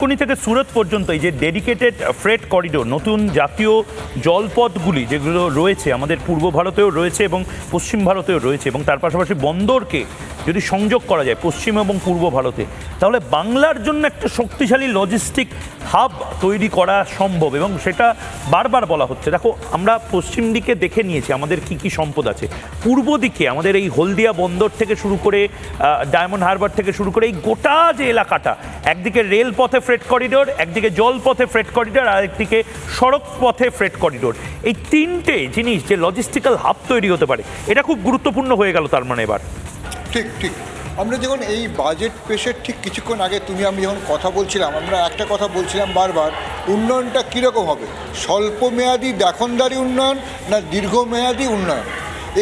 কোনি থেকে সুরত পর্যন্ত এই যে ডেডিকেটেড ফ্রেট করিডোর, নতুন জাতীয় জলপথগুলি যেগুলো রয়েছে আমাদের পূর্ব ভারতেও রয়েছে এবং পশ্চিম ভারতেও রয়েছে, এবং তার পাশাপাশি বন্দরকে যদি সংযোগ করা যায় পশ্চিম এবং পূর্ব ভারতে, তাহলে বাংলার জন্য একটা শক্তিশালী লজিস্টিক হাব তৈরি করা সম্ভব। এবং সেটা বারবার বলা হচ্ছে, দেখো আমরা পশ্চিম দিকে দেখে নিয়েছি আমাদের কি কি সম্পদ আছে, পূর্ব দিকে আমাদের এই হলদিয়া বন্দর থেকে শুরু করে ডায়মন্ড হারবার থেকে শুরু করে এই গোটা যে এলাকাটা, একদিকে রেলপথে ফ্রেট করিডোর, একদিকে জলপথে ফ্রেট করিডোর, আর একদিকে সড়ক পথে ফ্রেট করিডোর, এই তিনটে জিনিস যে লজিস্টিক্যাল হাব তৈরি হতে পারে, এটা খুব গুরুত্বপূর্ণ হয়ে গেল। তার মানে এবার ঠিক ঠিক আমরা যখন এই বাজেট পেশের ঠিক কিছুক্ষণ আগে তুমি আমি যখন কথা বলছিলাম, আমরা একটা কথা বলছিলাম বারবার, উন্নয়নটা কীরকম হবে, স্বল্পমেয়াদী দেখনদারি উন্নয়ন না দীর্ঘমেয়াদী উন্নয়ন।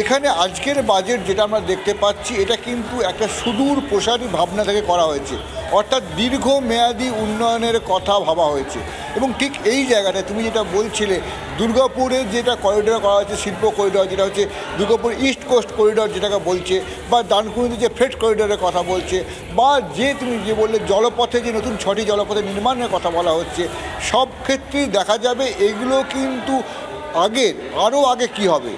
এখানে আজকের বাজেট যেটা আমরা দেখতে পাচ্ছি, এটা কিন্তু একটা সুদূর প্রসারী ভাবনা থেকে করা হয়েছে, অর্থাৎ দীর্ঘমেয়াদী উন্নয়নের কথা ভাবা হয়েছে। এবং ঠিক এই জায়গাটায় তুমি যেটা বলছিলে, দুর্গাপুরের যেটা করিডোর করা হয়েছে, শিল্প করিডোর, যেটা হচ্ছে দুর্গাপুর ইস্ট কোস্ট করিডোর যেটাকে বলছে, বা ডানকুনিতে যে ফ্রেট করিডোরের কথা বলছে, বা যে তুমি যে বললে জলপথে যে নতুন 6টি জলপথে নির্মাণের কথা বলা হচ্ছে, সব ক্ষেত্রেই দেখা যাবে এগুলো কিন্তু আরও আগে কী হবে,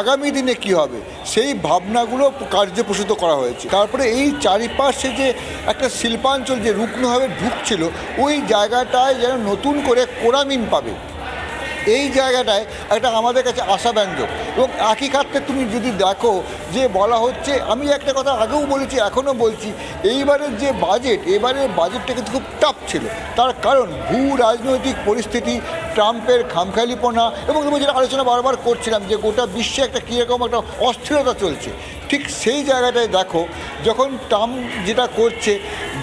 আগামী দিনে কি হবে, সেই ভাবনাগুলো কার্যপ্রসূত করা হয়েছে। তারপরে এই চারিপাশে যে একটা শিল্পাঞ্চল যে রুগ্নভাবে ঢুকছিল, ওই জায়গাটায় যেন নতুন করে কোরামিন পাবে, এই জায়গাটায় একটা আমাদের কাছে আশাব্যঞ্জক। এবং একই ক্ষেত্রে তুমি যদি দেখো যে বলা হচ্ছে, আমি একটা কথা আগেও বলেছি এখনও বলছি, এইবারের যে বাজেট, এবারের বাজেটটা কিন্তু খুব টাফ ছিল। তার কারণ ভূ রাজনৈতিক পরিস্থিতি, ট্রাম্পের খামখেয়ালিপনা, এবং তুমি যেটা আলোচনা বারবার করছিলাম যে গোটা বিশ্বে একটা কীরকম একটা অস্থিরতা চলছে, ঠিক সেই জায়গাটায় দেখো যখন ট্রাম্প যেটা করছে,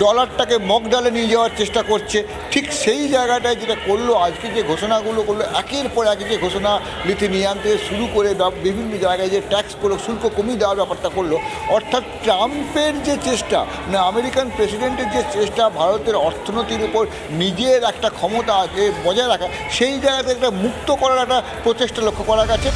ডলারটাকে মগডালে নিয়ে যাওয়ার চেষ্টা করছে, ঠিক সেই জায়গাটায় যেটা করলো, আজকে যে ঘোষণাগুলো করলো, একের পর এক যে ঘোষণা লিথুয়ানিয়ান থেকে শুরু করে বিভিন্ন জায়গায় যে ট্যাক্স করলো, শুল্ক কমিয়ে দেওয়ার ব্যাপারটা করলো, অর্থাৎ ট্রাম্পের যে চেষ্টা, মানে আমেরিকান প্রেসিডেন্টের যে চেষ্টা ভারতের অর্থনীতির উপর নিজের একটা ক্ষমতা বজায় রাখা, সেই জায়গাতে একটা মুক্ত করার একটা প্রচেষ্টা লক্ষ্য করা গেছে।